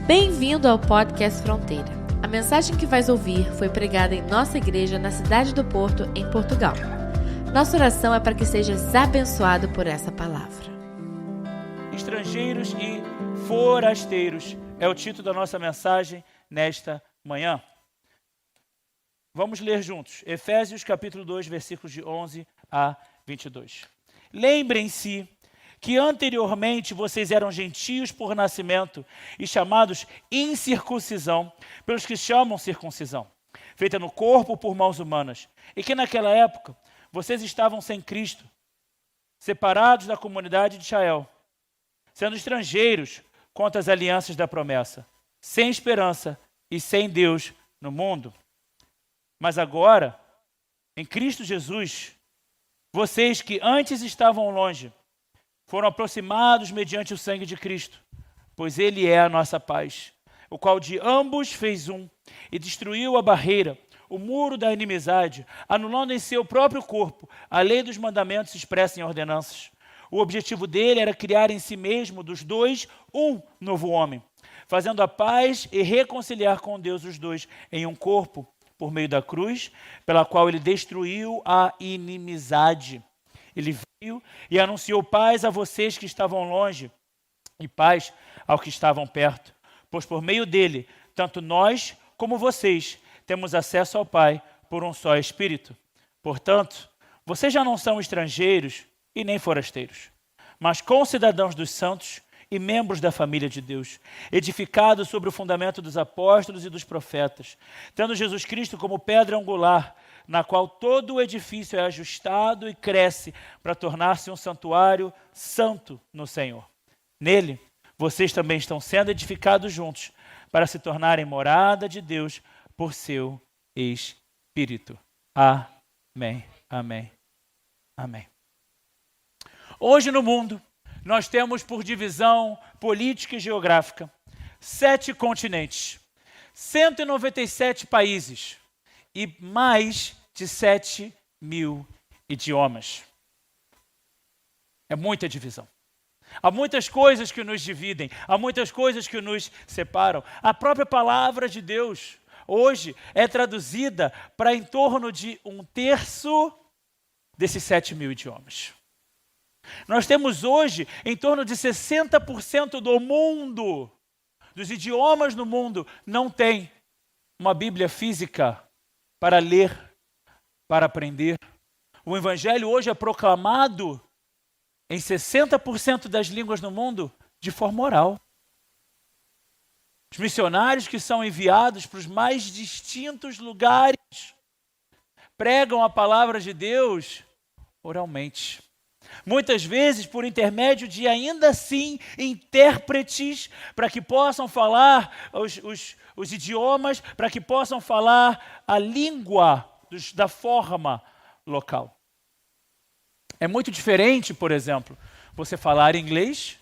Bem-vindo ao Podcast Fronteira. A mensagem que vais ouvir foi pregada em nossa igreja na cidade do Porto, em Portugal. Nossa oração é para que sejas abençoado por essa palavra. Estrangeiros e forasteiros é o título da nossa mensagem nesta manhã. Vamos ler juntos. Efésios capítulo 2, versículos de 11 a 22. Lembrem-se que anteriormente vocês eram gentios por nascimento e chamados incircuncisão pelos que chamam circuncisão, feita no corpo por mãos humanas, e que naquela época vocês estavam sem Cristo, separados da comunidade de Israel, sendo estrangeiros contra as alianças da promessa, sem esperança e sem Deus no mundo. Mas agora, em Cristo Jesus, vocês que antes estavam longe, foram aproximados mediante o sangue de Cristo, pois Ele é a nossa paz, o qual de ambos fez um e destruiu a barreira, o muro da inimizade, anulando em seu próprio corpo a lei dos mandamentos expressa em ordenanças. O objetivo dele era criar em si mesmo, dos dois, um novo homem, fazendo a paz e reconciliar com Deus os dois em um corpo, por meio da cruz, pela qual ele destruiu a inimizade. Ele veio e anunciou paz a vocês que estavam longe e paz aos que estavam perto, pois por meio dele, tanto nós como vocês temos acesso ao Pai por um só Espírito. Portanto, vocês já não são estrangeiros e nem forasteiros, mas concidadãos dos santos e membros da família de Deus, edificados sobre o fundamento dos apóstolos e dos profetas, tendo Jesus Cristo como pedra angular, na qual todo o edifício é ajustado e cresce para tornar-se um santuário santo no Senhor. Nele, vocês também estão sendo edificados juntos para se tornarem morada de Deus por seu Espírito. Amém, amém, amém. Hoje no mundo, nós temos por divisão política e geográfica 7 continentes, 197 países e mais de 7.000 idiomas. É muita divisão. Há muitas coisas que nos dividem, há muitas coisas que nos separam. A própria palavra de Deus hoje é traduzida para em torno de 1/3 desses 7.000 idiomas. Nós temos hoje em torno de 60% do mundo, dos idiomas no mundo, não tem uma Bíblia física para ler, para aprender. O Evangelho hoje é proclamado em 60% das línguas no mundo de forma oral. Os missionários que são enviados para os mais distintos lugares pregam a palavra de Deus oralmente. Muitas vezes por intermédio de, ainda assim, intérpretes, para que possam falar os idiomas, para que possam falar a língua da forma local. É muito diferente, por exemplo, você falar inglês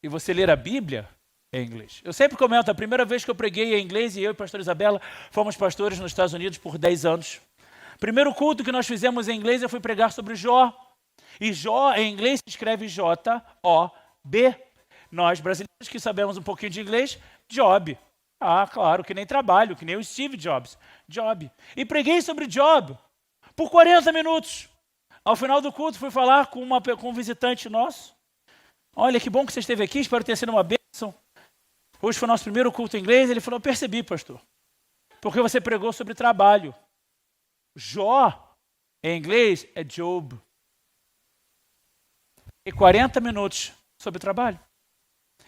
e você ler a Bíblia em inglês. Eu sempre comento, a primeira vez que eu preguei em inglês, e eu e a pastora Isabela fomos pastores nos Estados Unidos por 10 anos. Primeiro culto que nós fizemos em inglês, eu fui pregar sobre Jó. E Jó, em inglês, se escreve J-O-B. Nós, brasileiros que sabemos um pouquinho de inglês, Job. Ah, claro, que nem trabalho, que nem o Steve Jobs. Job. E preguei sobre Job por 40 minutos. Ao final do culto, fui falar com um visitante nosso. Olha, que bom que você esteve aqui, espero ter sido uma bênção. Hoje foi o nosso primeiro culto em inglês. Ele falou, percebi, pastor, porque você pregou sobre trabalho. Jó, em inglês, é Job. E 40 minutos sobre trabalho.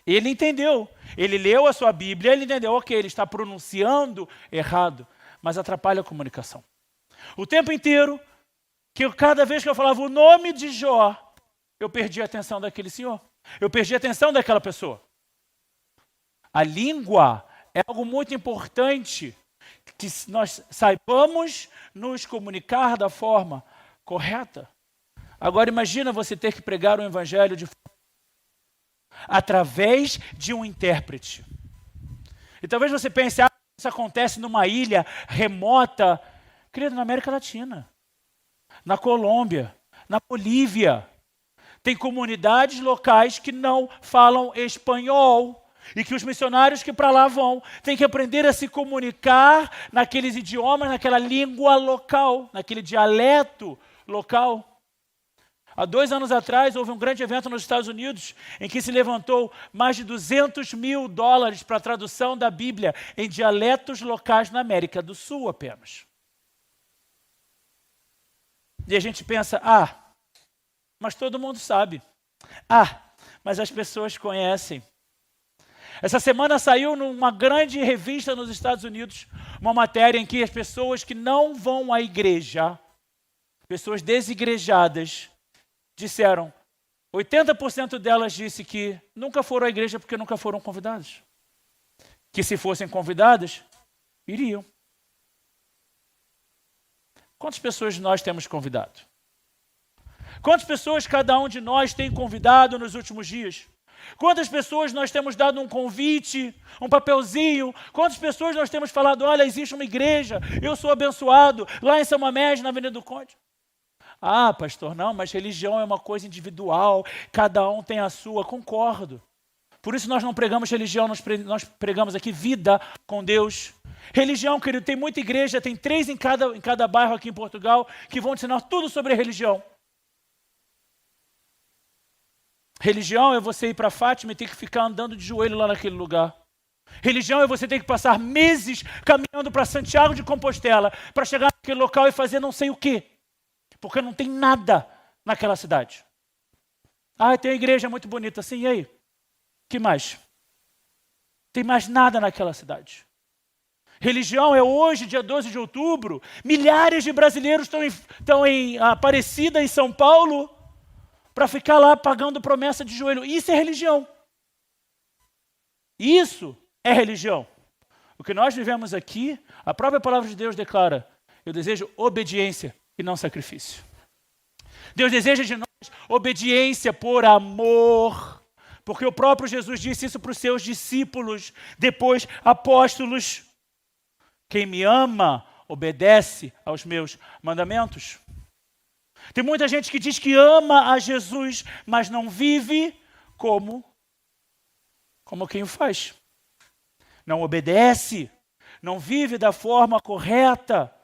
Ele entendeu. Ele leu a sua Bíblia, ele entendeu, ok, ele está pronunciando errado, mas atrapalha a comunicação. O tempo inteiro, cada vez que eu falava o nome de Jó, eu perdi a atenção daquele senhor. Eu perdi a atenção daquela pessoa. A língua é algo muito importante, que nós saibamos nos comunicar da forma correta. Agora imagina você ter que pregar o Evangelho através de um intérprete. E talvez você pense, isso acontece numa ilha remota. Querido, na América Latina, na Colômbia, na Bolívia. Tem comunidades locais que não falam espanhol. E que os missionários que para lá vão têm que aprender a se comunicar naqueles idiomas, naquela língua local, naquele dialeto local. Há 2 anos atrás, houve um grande evento nos Estados Unidos em que se levantou mais de $200 mil para a tradução da Bíblia em dialetos locais na América do Sul apenas. E a gente pensa, mas todo mundo sabe. Mas as pessoas conhecem. Essa semana saiu numa grande revista nos Estados Unidos uma matéria em que as pessoas que não vão à igreja, pessoas desigrejadas, disseram, 80% delas disse que nunca foram à igreja porque nunca foram convidadas. Que se fossem convidadas, iriam. Quantas pessoas nós temos convidado? Quantas pessoas cada um de nós tem convidado nos últimos dias? Quantas pessoas nós temos dado um convite, um papelzinho? Quantas pessoas nós temos falado, olha, existe uma igreja, eu sou abençoado, lá em São Mamés, na Avenida do Conde. Pastor, não, mas religião é uma coisa individual, cada um tem a sua. Concordo. Por isso nós não pregamos religião, nós pregamos aqui vida com Deus. Religião, querido, tem muita igreja, tem 3 em cada bairro aqui em Portugal, que vão ensinar tudo sobre religião. Religião é você ir para Fátima e ter que ficar andando de joelho lá naquele lugar. Religião é você ter que passar meses caminhando para Santiago de Compostela para chegar naquele local e fazer não sei o quê. Porque não tem nada naquela cidade. Tem uma igreja muito bonita. Sim, e aí? Que mais? Tem mais nada naquela cidade. Religião é hoje, dia 12 de outubro, milhares de brasileiros estão em Aparecida, em São Paulo, para ficar lá pagando promessa de joelho. Isso é religião. Isso é religião. O que nós vivemos aqui, a própria palavra de Deus declara, eu desejo obediência e não sacrifício. Deus deseja de nós obediência por amor, porque o próprio Jesus disse isso para os seus discípulos, depois apóstolos. Quem me ama, obedece aos meus mandamentos. Tem muita gente que diz que ama a Jesus, mas não vive como quem o faz. Não obedece, não vive da forma correta.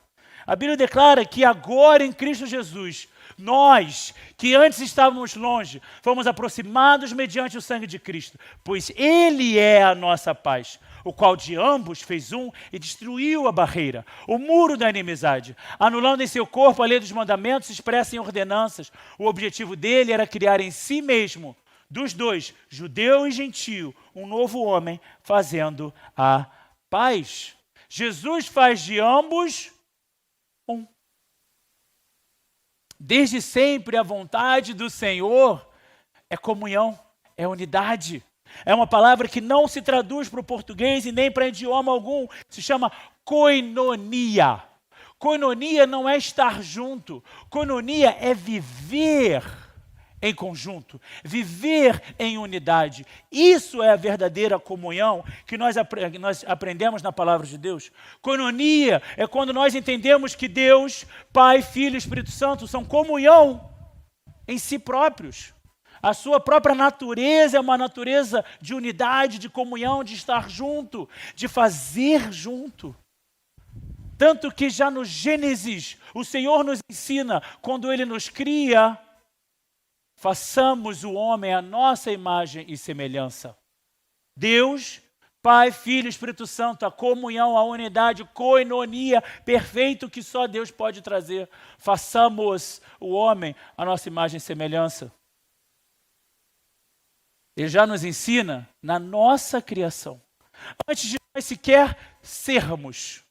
A Bíblia declara que agora em Cristo Jesus, nós, que antes estávamos longe, fomos aproximados mediante o sangue de Cristo, pois Ele é a nossa paz, o qual de ambos fez um e destruiu a barreira, o muro da inimizade, anulando em seu corpo a lei dos mandamentos expressa em ordenanças. O objetivo dele era criar em si mesmo, dos dois, judeu e gentio, um novo homem, fazendo a paz. Jesus faz de ambos um. Desde sempre a vontade do Senhor é comunhão, é unidade. É uma palavra que não se traduz para o português e nem para idioma algum. Se chama koinonia. Koinonia não é estar junto. Koinonia é viver em conjunto, viver em unidade. Isso é a verdadeira comunhão que nós aprendemos na palavra de Deus. Koinonia é quando nós entendemos que Deus, Pai, Filho e Espírito Santo são comunhão em si próprios. A sua própria natureza é uma natureza de unidade, de comunhão, de estar junto, de fazer junto. Tanto que já no Gênesis, o Senhor nos ensina, quando Ele nos cria, façamos o homem à nossa imagem e semelhança. Deus, Pai, Filho e Espírito Santo, a comunhão, a unidade, koinonia, perfeito que só Deus pode trazer. Façamos o homem à nossa imagem e semelhança. Ele já nos ensina na nossa criação. Antes de nós sequer sermos,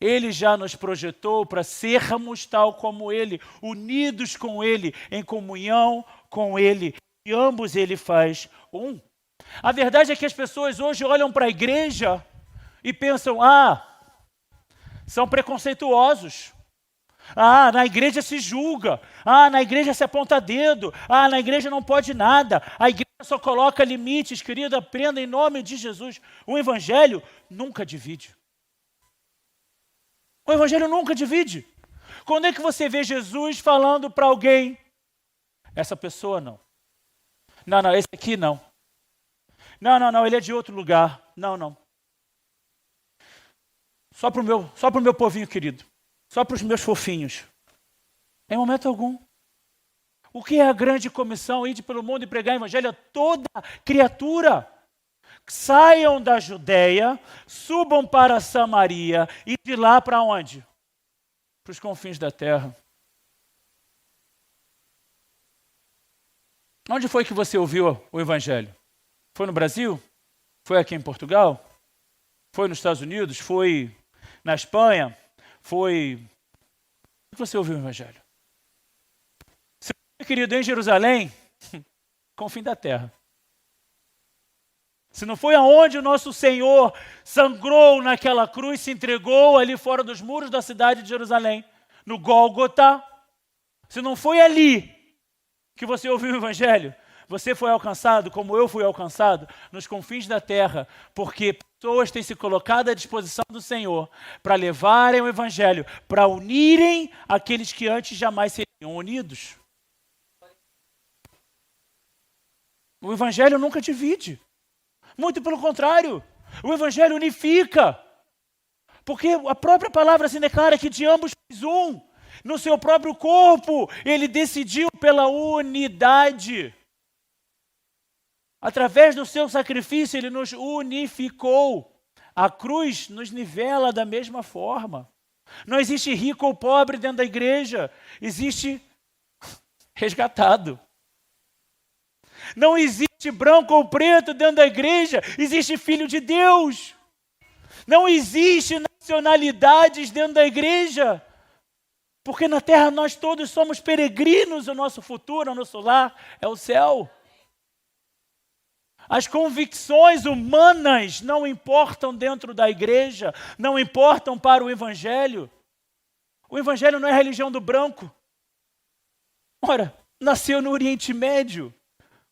Ele já nos projetou para sermos tal como Ele, unidos com Ele, em comunhão com Ele. E ambos Ele faz um. A verdade é que as pessoas hoje olham para a igreja e pensam, são preconceituosos. Na igreja se julga. Na igreja se aponta dedo. Na igreja não pode nada. A igreja só coloca limites. Querido, aprenda em nome de Jesus. O evangelho nunca divide. O evangelho nunca divide. Quando é que você vê Jesus falando para alguém, essa pessoa não. Não, esse aqui não. Não, ele é de outro lugar. Não. Só para o meu povinho querido. Só para os meus fofinhos. Em momento algum. O que é a grande comissão? Ide pelo mundo e pregar o evangelho a toda criatura. Saiam da Judeia, subam para Samaria e de lá para onde? Para os confins da terra. Onde foi que você ouviu o evangelho? Foi no Brasil? Foi aqui em Portugal? Foi nos Estados Unidos? Foi na Espanha? Foi... Onde você ouviu o evangelho? Se foi, querido, em Jerusalém, confim da terra. Se não foi aonde o nosso Senhor sangrou naquela cruz, se entregou ali fora dos muros da cidade de Jerusalém, no Gólgota, se não foi ali que você ouviu o evangelho, você foi alcançado, como eu fui alcançado, nos confins da terra, porque pessoas têm se colocado à disposição do Senhor para levarem o evangelho, para unirem aqueles que antes jamais seriam unidos. O evangelho nunca divide. Muito pelo contrário, o evangelho unifica. Porque a própria palavra assim declara que de ambos fez um. No seu próprio corpo, ele decidiu pela unidade. Através do seu sacrifício, ele nos unificou. A cruz nos nivela da mesma forma. Não existe rico ou pobre dentro da igreja. Existe resgatado. Não existe branco ou preto dentro da igreja. Existe filho de Deus. Não existe nacionalidades dentro da igreja. Porque na terra nós todos somos peregrinos, o nosso futuro, o nosso lar é o céu. As convicções humanas não importam dentro da igreja, não importam para o evangelho. O evangelho não é a religião do branco. Ora, nasceu no Oriente Médio.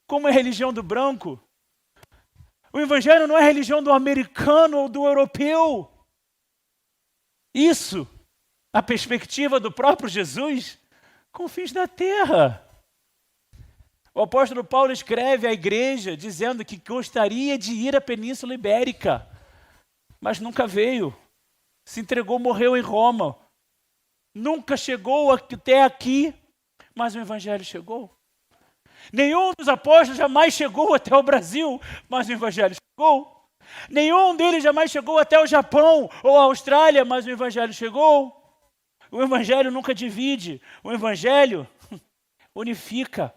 Como é a religião do branco? O evangelho não é a religião do americano ou do europeu. Isso, a perspectiva do próprio Jesus, confins da terra. O apóstolo Paulo escreve à igreja dizendo que gostaria de ir à Península Ibérica, mas nunca veio. Se entregou, morreu em Roma. Nunca chegou até aqui, mas o evangelho chegou. Nenhum dos apóstolos jamais chegou até o Brasil, mas o evangelho chegou. Nenhum deles jamais chegou até o Japão ou a Austrália, mas o evangelho chegou. O evangelho nunca divide, o evangelho unifica.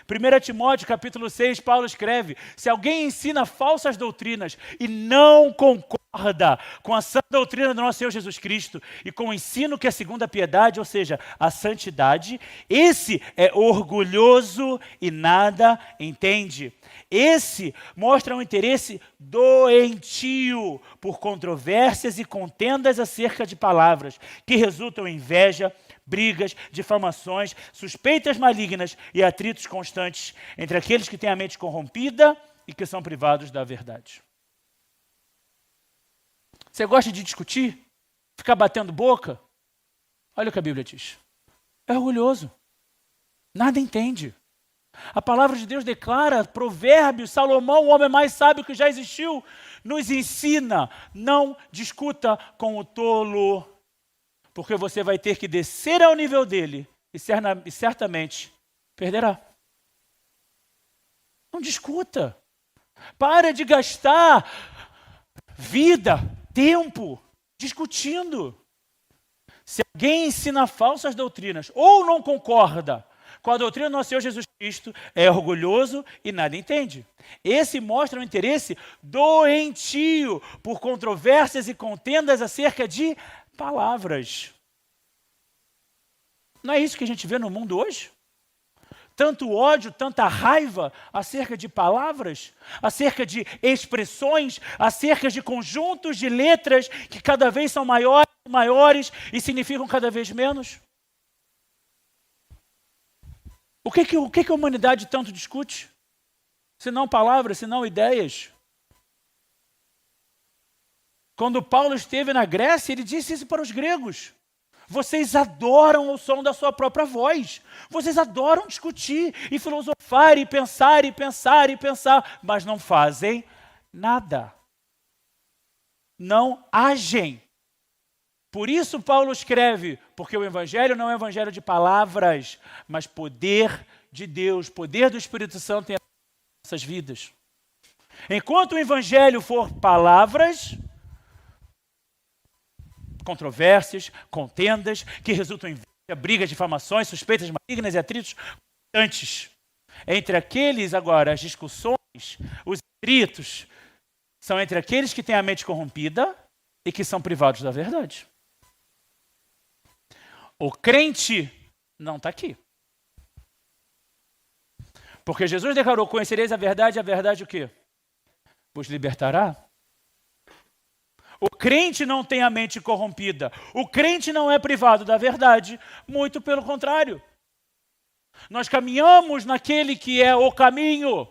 1 Timóteo capítulo 6, Paulo escreve: se alguém ensina falsas doutrinas e não concorda com a sã doutrina do nosso Senhor Jesus Cristo e com o ensino que é segundo a piedade, ou seja, a santidade, esse é orgulhoso e nada entende. Esse mostra um interesse doentio por controvérsias e contendas acerca de palavras, que resultam em inveja, brigas, difamações, suspeitas malignas e atritos constantes entre aqueles que têm a mente corrompida e que são privados da verdade. Você gosta de discutir? Ficar batendo boca? Olha o que a Bíblia diz. É orgulhoso. Nada entende. A palavra de Deus declara, Provérbios, Salomão, o homem mais sábio que já existiu, nos ensina: não discuta com o tolo, porque você vai ter que descer ao nível dele e certamente perderá. Não discuta. Para de gastar vida, tempo, discutindo. Se alguém ensina falsas doutrinas ou não concorda com a doutrina do nosso Senhor Jesus Cristo, é orgulhoso e nada entende. Esse mostra um interesse doentio por controvérsias e contendas acerca de palavras. Não é isso que a gente vê no mundo hoje? Tanto ódio, tanta raiva acerca de palavras, acerca de expressões, acerca de conjuntos de letras que cada vez são maiores e significam cada vez menos. O que a humanidade tanto discute? Se não palavras, se não ideias. Quando Paulo esteve na Grécia, ele disse isso para os gregos: vocês adoram o som da sua própria voz. Vocês adoram discutir e filosofar e pensar, mas não fazem nada. Não agem. Por isso Paulo escreve, porque o evangelho não é um evangelho de palavras, mas poder de Deus, poder do Espírito Santo em nossas vidas. Enquanto o evangelho for palavras, controvérsias, contendas, que resultam em brigas, difamações, suspeitas malignas e atritos constantes. Entre aqueles, agora, as discussões, os atritos, são entre aqueles que têm a mente corrompida e que são privados da verdade. O crente não está aqui. Porque Jesus declarou, conhecereis a verdade o quê? Vos libertará. O crente não tem a mente corrompida. O crente não é privado da verdade. Muito pelo contrário. Nós caminhamos naquele que é o caminho.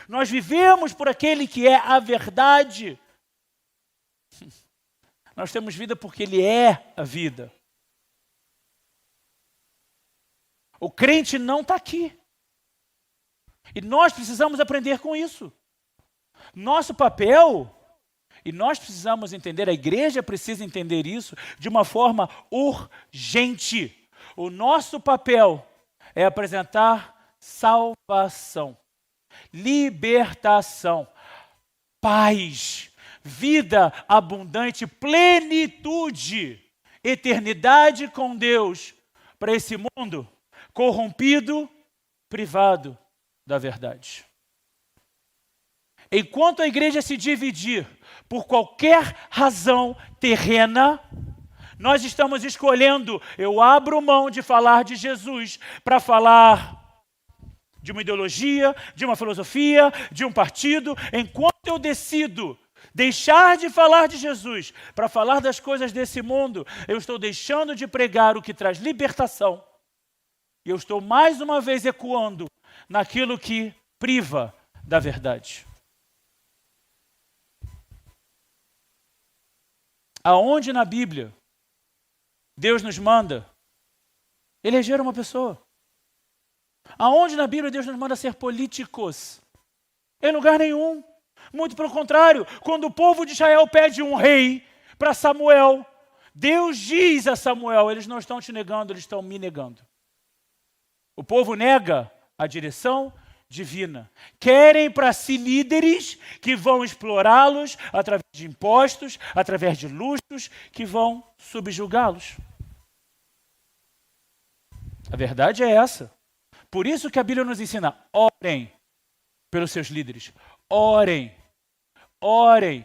Nós vivemos por aquele que é a verdade. Nós temos vida porque ele é a vida. O crente não está aqui. E nós precisamos aprender com isso. Nosso papel, e nós precisamos entender, a igreja precisa entender isso de uma forma urgente. O nosso papel é apresentar salvação, libertação, paz, vida abundante, plenitude, eternidade com Deus para esse mundo corrompido, privado da verdade. Enquanto a igreja se dividir por qualquer razão terrena, nós estamos escolhendo, eu abro mão de falar de Jesus para falar de uma ideologia, de uma filosofia, de um partido. Enquanto eu decido deixar de falar de Jesus para falar das coisas desse mundo, eu estou deixando de pregar o que traz libertação. E eu estou mais uma vez ecoando naquilo que priva da verdade. Aonde na Bíblia Deus nos manda eleger uma pessoa? Aonde na Bíblia Deus nos manda ser políticos? Em lugar nenhum. Muito pelo contrário, quando o povo de Israel pede um rei para Samuel, Deus diz a Samuel, eles não estão te negando, eles estão me negando. O povo nega a direção divina. Querem para si líderes que vão explorá-los através de impostos, através de luxos, que vão subjugá-los. A verdade é essa. Por isso que a Bíblia nos ensina, orem pelos seus líderes. Orem. Orem.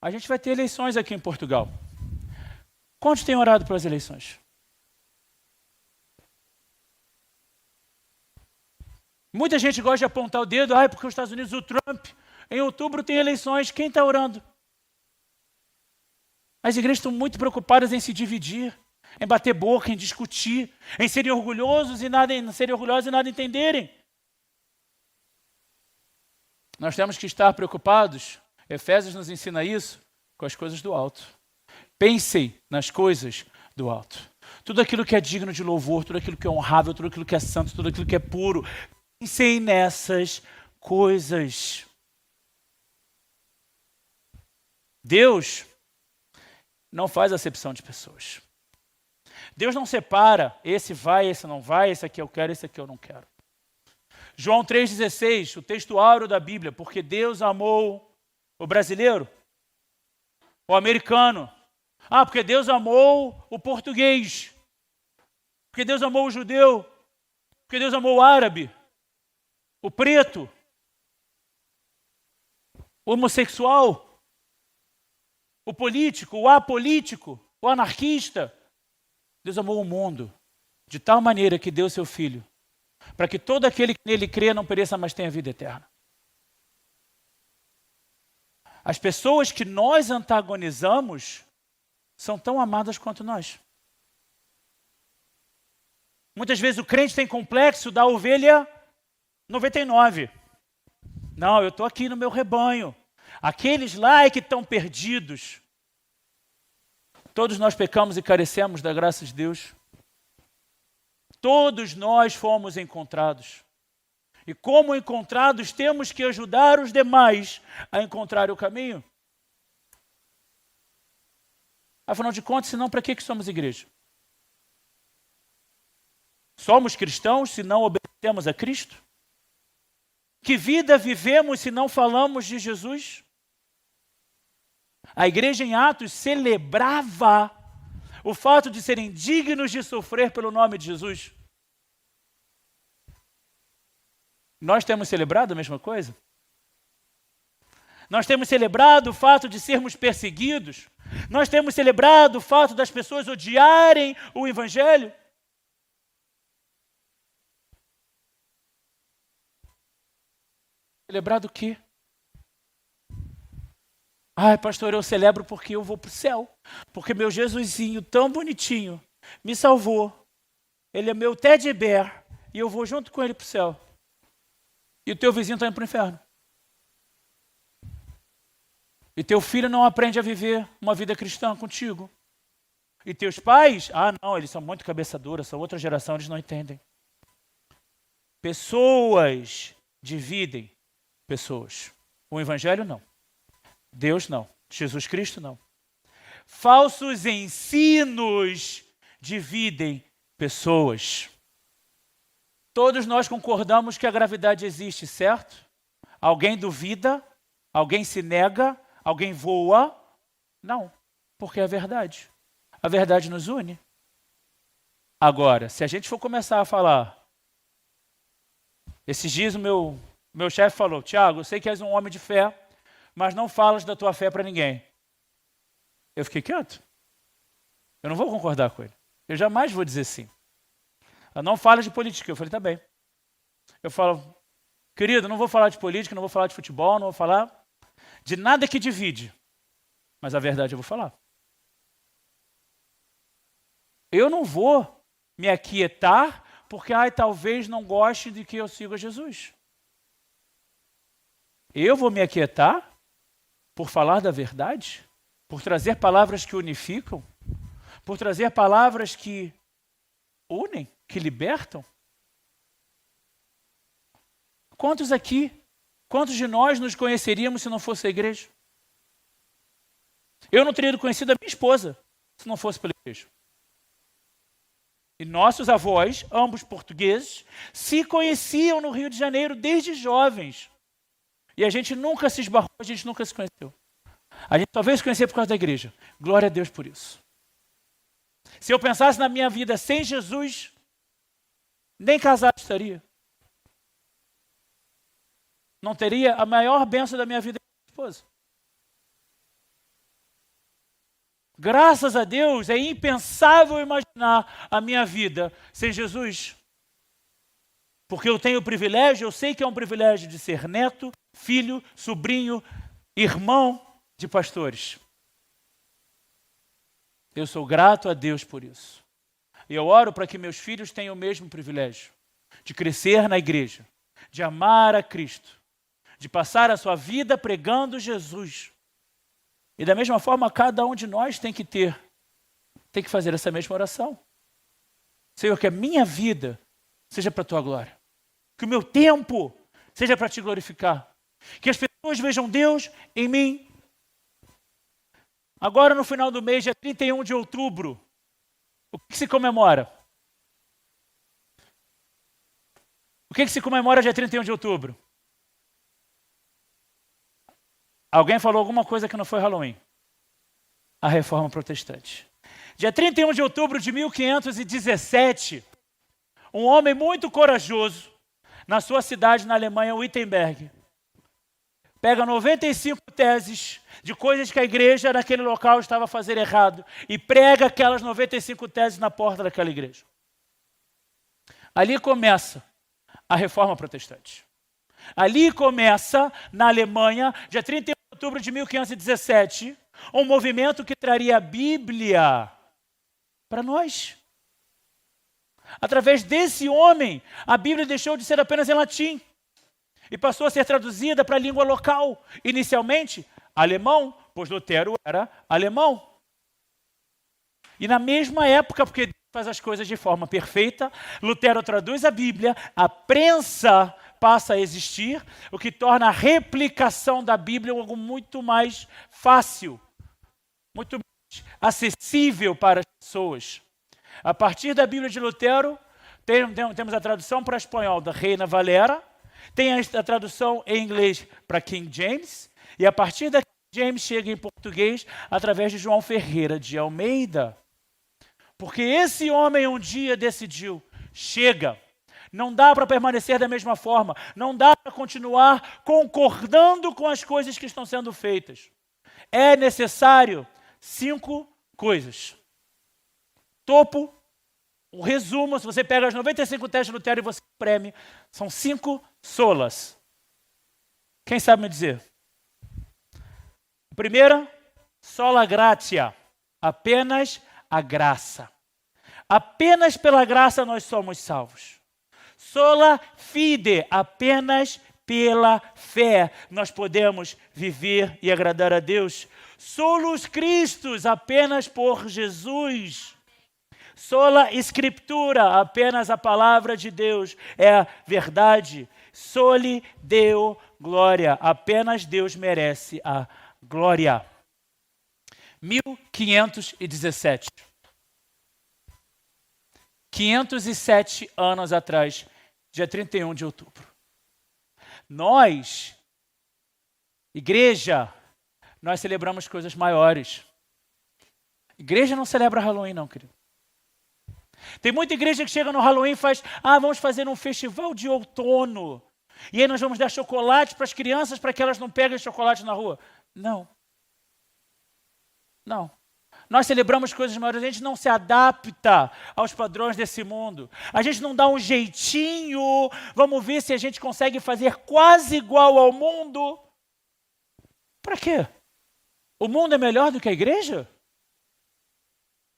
A gente vai ter eleições aqui em Portugal. Quantos têm orado pelas eleições? Muita gente gosta de apontar o dedo, porque os Estados Unidos, o Trump, em outubro tem eleições, quem está orando? As igrejas estão muito preocupadas em se dividir, em bater boca, em discutir, em serem orgulhosos e nada entenderem. Nós temos que estar preocupados, Efésios nos ensina isso, com as coisas do alto. Pensem nas coisas do alto. Tudo aquilo que é digno de louvor, tudo aquilo que é honrável, tudo aquilo que é santo, tudo aquilo que é puro, pensem nessas coisas. Deus não faz acepção de pessoas. Deus não separa, esse vai, esse não vai, esse aqui eu quero, esse aqui eu não quero. João 3,16, o texto áureo da Bíblia, porque Deus amou o brasileiro, o americano. Porque Deus amou o português, porque Deus amou o judeu, porque Deus amou o árabe, o preto, o homossexual, o político, o apolítico, o anarquista. Deus amou o mundo de tal maneira que deu seu Filho, para que todo aquele que nele crê não pereça, mas tenha vida eterna. As pessoas que nós antagonizamos são tão amadas quanto nós. Muitas vezes o crente tem complexo da ovelha 99. Não, eu estou aqui no meu rebanho. Aqueles lá é que estão perdidos. Todos nós pecamos e carecemos da graça de Deus. Todos nós fomos encontrados. E como encontrados, temos que ajudar os demais a encontrar o caminho. Afinal de contas, senão para que somos igreja? Somos cristãos se não obedecemos a Cristo? Que vida vivemos se não falamos de Jesus? A igreja em Atos celebrava o fato de serem dignos de sofrer pelo nome de Jesus. Nós temos celebrado a mesma coisa? Nós temos celebrado o fato de sermos perseguidos? Nós temos celebrado o fato das pessoas odiarem o Evangelho? Celebrado o quê? Ai, pastor, eu celebro porque eu vou para o céu. Porque meu Jesusinho tão bonitinho me salvou. Ele é meu teddy bear e eu vou junto com ele para o céu. E o teu vizinho está indo para o inferno. E teu filho não aprende a viver uma vida cristã contigo. E teus pais, não, eles são muito cabeça dura, são outra geração, eles não entendem. Pessoas dividem pessoas. O Evangelho não. Deus não. Jesus Cristo não. Falsos ensinos dividem pessoas. Todos nós concordamos que a gravidade existe, certo? Alguém duvida? Alguém se nega? Alguém voa? Não, porque é a verdade. A verdade nos une. Agora, se a gente for começar a falar, esses dias o meu chefe falou, Tiago, eu sei que és um homem de fé, mas não falas da tua fé para ninguém. Eu fiquei quieto. Eu não vou concordar com ele. Eu jamais vou dizer sim. Não fala de política. Eu falei, tá bem. Eu falo, querido, não vou falar de política, não vou falar de futebol, não vou falar de nada que divide. Mas a verdade eu vou falar. Eu não vou me aquietar porque talvez não goste de que eu siga Jesus. Eu vou me aquietar por falar da verdade, por trazer palavras que unificam, por trazer palavras que unem, que libertam. Quantos de nós nos conheceríamos se não fosse a igreja? Eu não teria conhecido a minha esposa se não fosse pela igreja. E nossos avós, ambos portugueses, se conheciam no Rio de Janeiro desde jovens. E a gente nunca se esbarrou, a gente nunca se conheceu. A gente só veio se conhecer por causa da igreja. Glória a Deus por isso. Se eu pensasse na minha vida sem Jesus, nem casado estaria. Não teria a maior bênção da minha vida com a minha esposa. Graças a Deus, é impensável imaginar a minha vida sem Jesus. Porque eu tenho o privilégio, eu sei que é um privilégio de ser neto, filho, sobrinho, irmão de pastores. Eu sou grato a Deus por isso. E eu oro para que meus filhos tenham o mesmo privilégio de crescer na igreja, de amar a Cristo, de passar a sua vida pregando Jesus. E da mesma forma, cada um de nós tem que fazer essa mesma oração. Senhor, que a minha vida seja para a tua glória. Que o meu tempo seja para te glorificar. Que as pessoas vejam Deus em mim. Agora, no final do mês, dia 31 de outubro, o que se comemora? O que se comemora dia 31 de outubro? Alguém falou alguma coisa que não foi Halloween? A Reforma Protestante. Dia 31 de outubro de 1517, um homem muito corajoso, na sua cidade, na Alemanha, Wittenberg, pega 95 teses de coisas que a igreja naquele local estava a fazer errado e prega aquelas 95 teses na porta daquela igreja. Ali começa a Reforma Protestante. Ali começa, na Alemanha, dia 31 de outubro de 1517, um movimento que traria a Bíblia para nós. Através desse homem, a Bíblia deixou de ser apenas em latim e passou a ser traduzida para a língua local. Inicialmente, alemão, pois Lutero era alemão. E na mesma época, porque Deus faz as coisas de forma perfeita, Lutero traduz a Bíblia, a prensa passa a existir, o que torna a replicação da Bíblia algo muito mais fácil, muito mais acessível para as pessoas. A partir da Bíblia de Lutero, temos a tradução para espanhol da Reina Valera, tem a tradução em inglês para King James, e a partir da King James chega em português através de João Ferreira de Almeida. Porque esse homem um dia decidiu, chega, não dá para permanecer da mesma forma, não dá para continuar concordando com as coisas que estão sendo feitas. É necessário 5 coisas. Topo, um resumo, se você pega as 95 testes de Lutero e você espreme, são 5 solas. Quem sabe me dizer? A primeira, sola gratia, apenas a graça. Apenas pela graça nós somos salvos. Sola fide, apenas pela fé nós podemos viver e agradar a Deus. Solus Christus, apenas por Jesus. Sola Scriptura, apenas a palavra de Deus é a verdade. Soli Deo Glória, apenas Deus merece a glória. 1517. 507 anos atrás, dia 31 de outubro. Nós, igreja, nós celebramos coisas maiores. Igreja não celebra Halloween, não, querido. Tem muita igreja que chega no Halloween e faz, vamos fazer um festival de outono. E aí nós vamos dar chocolate para as crianças para que elas não peguem chocolate na rua. Não. Não. Nós celebramos coisas maiores, a gente não se adapta aos padrões desse mundo. A gente não dá um jeitinho, vamos ver se a gente consegue fazer quase igual ao mundo. Para quê? O mundo é melhor do que a igreja?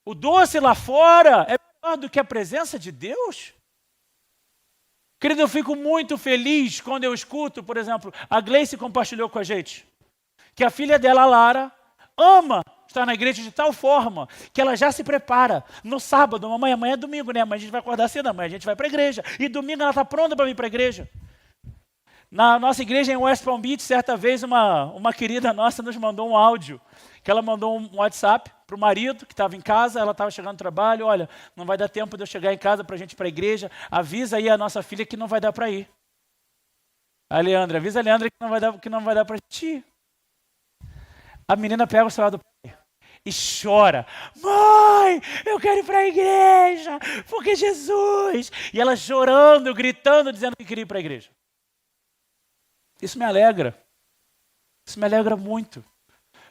O doce lá fora é melhor do que a presença de Deus? Querido, eu fico muito feliz quando eu escuto, por exemplo, a Gleice compartilhou com a gente, que a filha dela, a Lara, ama estar na igreja de tal forma que ela já se prepara. No sábado, mamãe, amanhã é domingo, né? Amanhã a gente vai acordar cedo, amanhã a gente vai para a igreja. E domingo ela está pronta para vir para a igreja. Na nossa igreja em West Palm Beach, certa vez uma querida nossa nos mandou um áudio, que ela mandou um WhatsApp para o marido que estava em casa, ela estava chegando no trabalho, olha, não vai dar tempo de eu chegar em casa para a gente ir para a igreja, avisa aí a nossa filha que não vai dar para ir. A Leandra, avisa a Leandra que não vai dar para a gente ir. A menina pega o celular do pai e chora. Mãe, eu quero ir para a igreja, porque Jesus... E ela chorando, gritando, dizendo que queria ir para a igreja. Isso me alegra. Isso me alegra muito.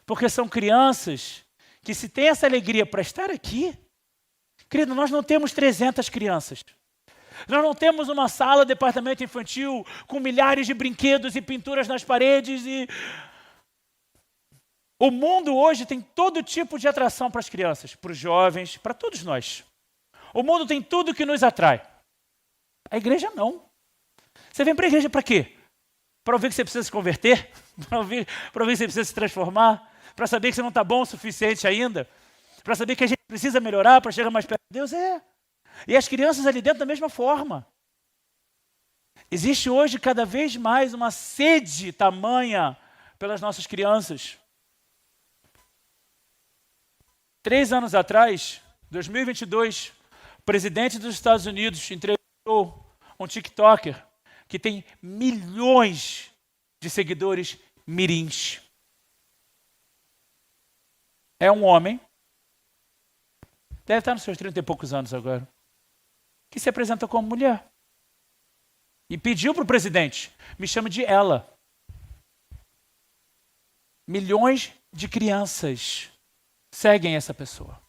Porque são crianças que se tem essa alegria para estar aqui... Querido, nós não temos 300 crianças. Nós não temos uma sala, departamento infantil, com milhares de brinquedos e pinturas nas paredes e... O mundo hoje tem todo tipo de atração para as crianças, para os jovens, para todos nós. O mundo tem tudo que nos atrai. A igreja não. Você vem para a igreja para quê? Para ouvir que você precisa se converter? Para ouvir que você precisa se transformar? Para saber que você não está bom o suficiente ainda? Para saber que a gente precisa melhorar para chegar mais perto de Deus? É. E as crianças ali dentro da mesma forma. Existe hoje cada vez mais uma sede tamanha pelas nossas crianças. 3 anos atrás, 2022, o presidente dos Estados Unidos entrevistou um TikToker que tem milhões de seguidores mirins. É um homem, deve estar nos seus 30 e poucos anos agora, que se apresenta como mulher. E pediu para o presidente, me chame de ela. Milhões de crianças seguem essa pessoa.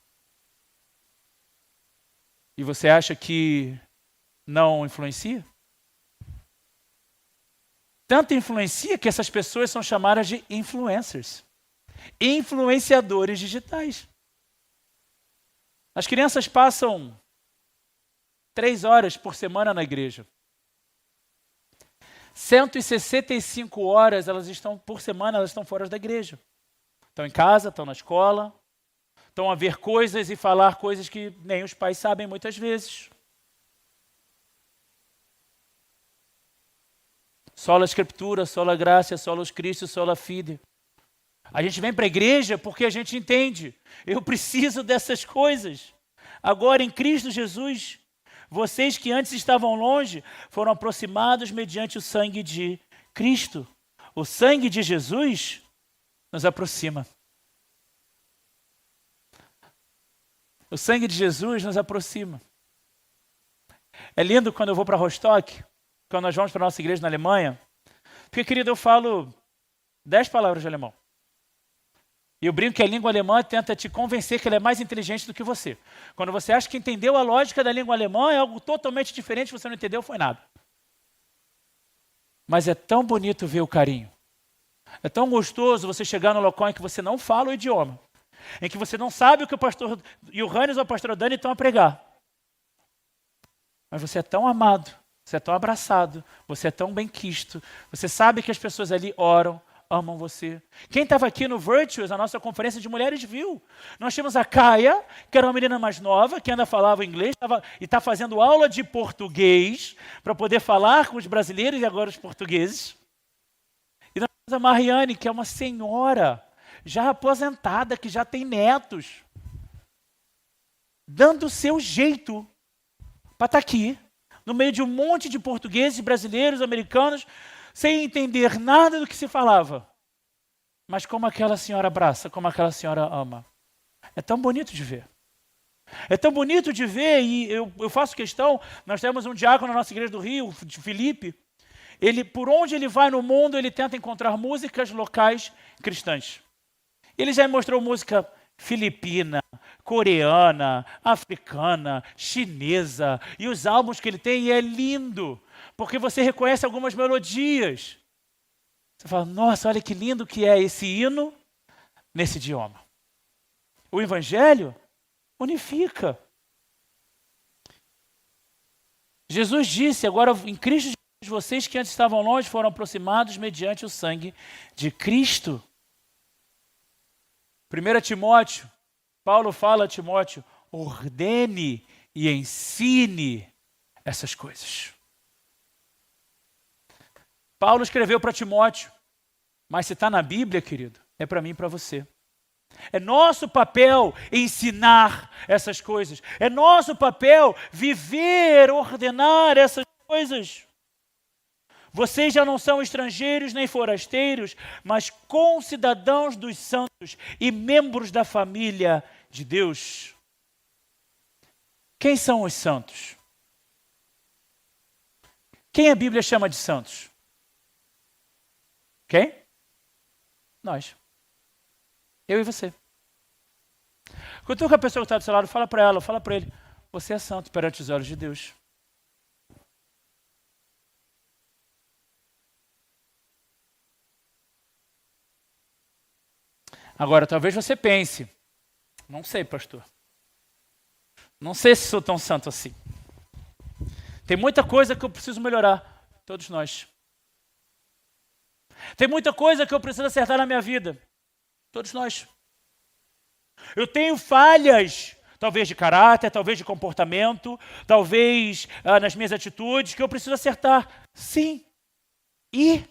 E você acha que não influencia? Tanto influencia que essas pessoas são chamadas de influencers. Influenciadores digitais. As crianças passam 3 horas por semana na igreja. 165 horas por semana elas estão fora da igreja. Estão em casa, estão na escola, estão a ver coisas e falar coisas que nem os pais sabem muitas vezes. sola escritura, sola gracia, sola Cristo, sola fide. A gente vem para a igreja porque a gente entende. Eu preciso dessas coisas. Agora, em Cristo Jesus, vocês que antes estavam longe, foram aproximados mediante o sangue de Cristo. O sangue de Jesus nos aproxima. O sangue de Jesus nos aproxima. É lindo quando eu vou para Rostock, quando nós vamos para a nossa igreja na Alemanha, porque, querido, eu falo 10 palavras de alemão. E eu brinco que a língua alemã tenta te convencer que ela é mais inteligente do que você. Quando você acha que entendeu a lógica da língua alemã, é algo totalmente diferente, você não entendeu, foi nada. Mas é tão bonito ver o carinho. É tão gostoso você chegar no local em que você não fala o idioma, em que você não sabe o que o pastor Johannes ou a pastora Dani estão a pregar. Mas você é tão amado, você é tão abraçado, você é tão bem-quisto, você sabe que as pessoas ali oram, amam você. Quem estava aqui no Virtuous, a nossa conferência de mulheres, viu. Nós tínhamos a Caia, que era uma menina mais nova, que ainda falava inglês, e está fazendo aula de português, para poder falar com os brasileiros e agora os portugueses. E nós temos a Mariane, que é uma senhora, já aposentada, que já tem netos, dando o seu jeito para estar aqui, no meio de um monte de portugueses, brasileiros, americanos, sem entender nada do que se falava. Mas como aquela senhora abraça, como aquela senhora ama. É tão bonito de ver. É tão bonito de ver, e eu faço questão, nós temos um diácono na nossa igreja do Rio, Felipe, ele, por onde ele vai no mundo, ele tenta encontrar músicas locais cristãs. Ele já mostrou música filipina, coreana, africana, chinesa, e os álbuns que ele tem, e é lindo, porque você reconhece algumas melodias. Você fala, nossa, olha que lindo que é esse hino nesse idioma. O Evangelho unifica. Jesus disse, agora em Cristo Jesus, vocês que antes estavam longe foram aproximados mediante o sangue de Cristo. 1 Timóteo, Paulo fala a Timóteo, ordene e ensine essas coisas. Paulo escreveu para Timóteo, mas se está na Bíblia, querido, é para mim e para você. É nosso papel ensinar essas coisas. É nosso papel viver, ordenar essas coisas. Vocês já não são estrangeiros nem forasteiros, mas concidadãos dos santos e membros da família de Deus. Quem são os santos? Quem a Bíblia chama de santos? Quem? Nós. Eu e você. Quando a pessoa que está do seu lado, fala para ela, fala para ele, você é santo perante os olhos de Deus. Agora, talvez você pense, não sei, pastor. Não sei se sou tão santo assim. Tem muita coisa que eu preciso melhorar. Todos nós. Tem muita coisa que eu preciso acertar na minha vida. Todos nós. Eu tenho falhas, talvez de caráter, talvez de comportamento, talvez nas minhas atitudes, que eu preciso acertar. Sim. E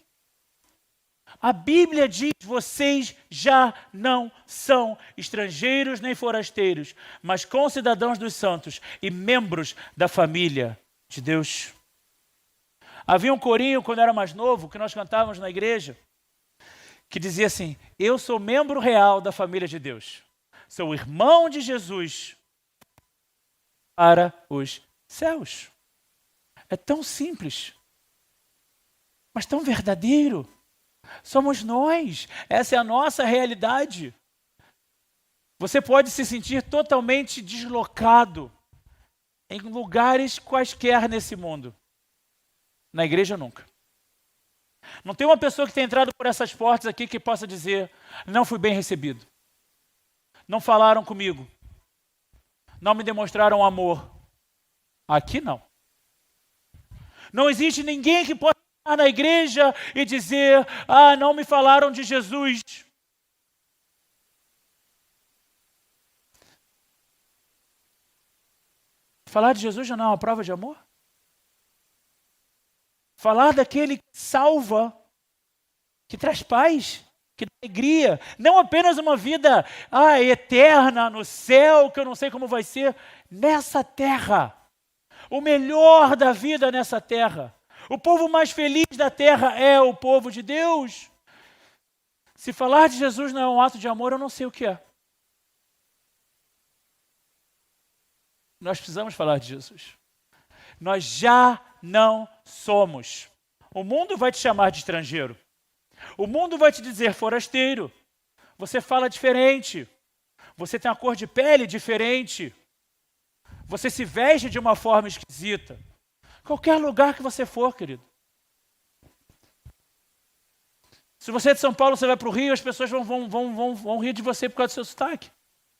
a Bíblia diz, vocês já não são estrangeiros nem forasteiros, mas concidadãos dos santos e membros da família de Deus. Havia um corinho, quando eu era mais novo, que nós cantávamos na igreja, que dizia assim, eu sou membro real da família de Deus. Sou irmão de Jesus para os céus. É tão simples, mas tão verdadeiro. Somos nós, essa é a nossa realidade. Você pode se sentir totalmente deslocado em lugares quaisquer nesse mundo. Na igreja, nunca. Não tem uma pessoa que tenha entrado por essas portas aqui que possa dizer, não fui bem recebido. Não falaram comigo. Não me demonstraram amor. Aqui não. Não existe ninguém que possa estar na igreja e dizer, não me falaram de Jesus. Falar de Jesus já não é uma prova de amor? Falar daquele que salva, que traz paz, que dá alegria. Não apenas uma vida eterna no céu, que eu não sei como vai ser. Nessa terra. O melhor da vida nessa terra. O povo mais feliz da terra é o povo de Deus. Se falar de Jesus não é um ato de amor, eu não sei o que é. Nós precisamos falar de Jesus. Nós já não somos. O mundo vai te chamar de estrangeiro. O mundo vai te dizer forasteiro. Você fala diferente. Você tem uma cor de pele diferente. Você se veste de uma forma esquisita. Qualquer lugar que você for, querido. Se você é de São Paulo, você vai para o Rio, as pessoas vão rir de você por causa do seu sotaque.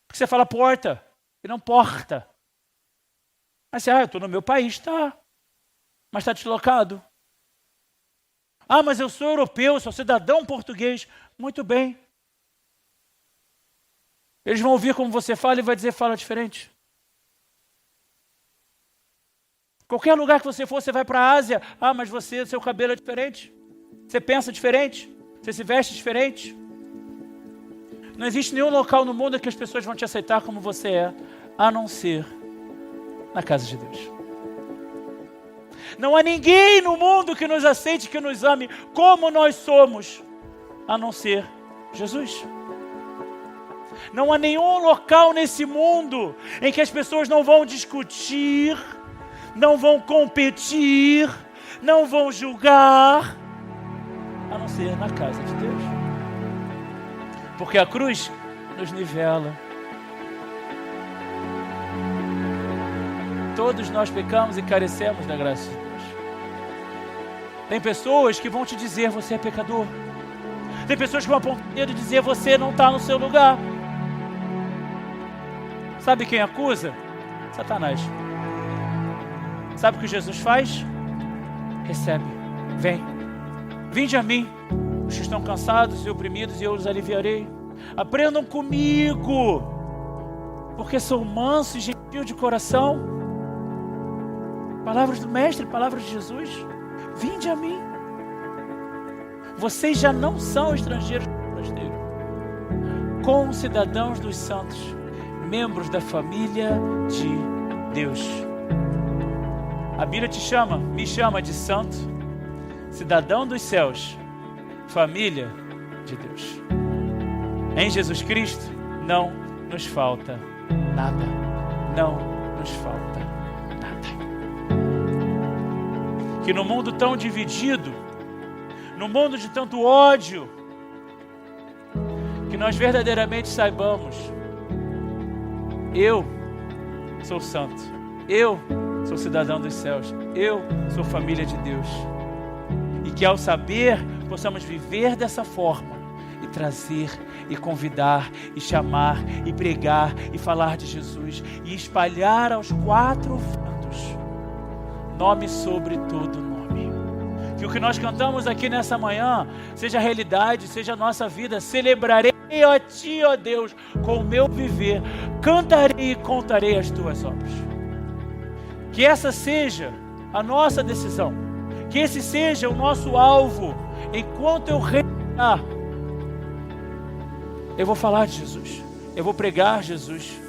Porque você fala porta e não porta. Aí você, eu estou no meu país, tá. Mas está deslocado. Mas eu sou europeu, sou cidadão português. Muito bem. Eles vão ouvir como você fala e vai dizer, fala diferente. Qualquer lugar que você for, você vai para a Ásia. Mas seu cabelo é diferente. Você pensa diferente. Você se veste diferente. Não existe nenhum local no mundo que as pessoas vão te aceitar como você é, a não ser na casa de Deus. Não há ninguém no mundo que nos aceite, que nos ame como nós somos, a não ser Jesus. Não há nenhum local nesse mundo em que as pessoas não vão discutir, não vão competir, não vão julgar, a não ser na casa de Deus. Porque a cruz nos nivela. Todos nós pecamos e carecemos da graça de Deus. Tem pessoas que vão te dizer, você é pecador. Tem pessoas que vão apontar o dedo e dizer, você não está no seu lugar. Sabe quem acusa? Satanás. Sabe o que Jesus faz? Recebe. Vem. Vinde a mim, os que estão cansados e oprimidos, e eu os aliviarei. Aprendam comigo, porque sou manso e gentil de coração. Palavras do Mestre, palavras de Jesus. Vinde a mim. Vocês já não são estrangeiros do forasteiro, concidadãos dos santos, membros da família de Deus. A Bíblia me chama de santo, cidadão dos céus, família de Deus. Em Jesus Cristo não nos falta nada. Não nos falta nada. Que no mundo tão dividido, no mundo de tanto ódio, que nós verdadeiramente saibamos, eu sou santo, eu sou cidadão dos céus, eu sou família de Deus. E que ao saber, possamos viver dessa forma e trazer, e convidar, e chamar, e pregar, e falar de Jesus, e espalhar aos quatro ventos, nome sobre todo nome. Que o que nós cantamos aqui nessa manhã seja realidade, seja a nossa vida. Celebrarei a Ti, ó Deus, com o meu viver, cantarei e contarei as Tuas obras. Que essa seja a nossa decisão, que esse seja o nosso alvo. Enquanto eu reinar, eu vou falar de Jesus, eu vou pregar Jesus,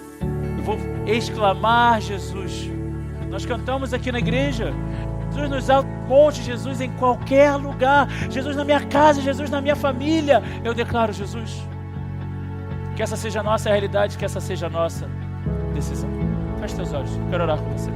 eu vou exclamar Jesus. Nós cantamos aqui na igreja, Jesus nos altos montes, Jesus em qualquer lugar, Jesus na minha casa, Jesus na minha família, eu declaro Jesus. Que essa seja a nossa realidade, que essa seja a nossa decisão. Feche teus olhos, quero orar com você.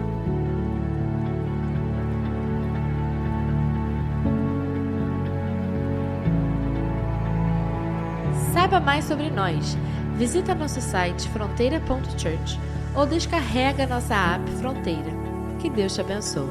Saiba mais sobre nós. Visita nosso site fronteira.church ou descarrega nossa app Fronteira. Que Deus te abençoe.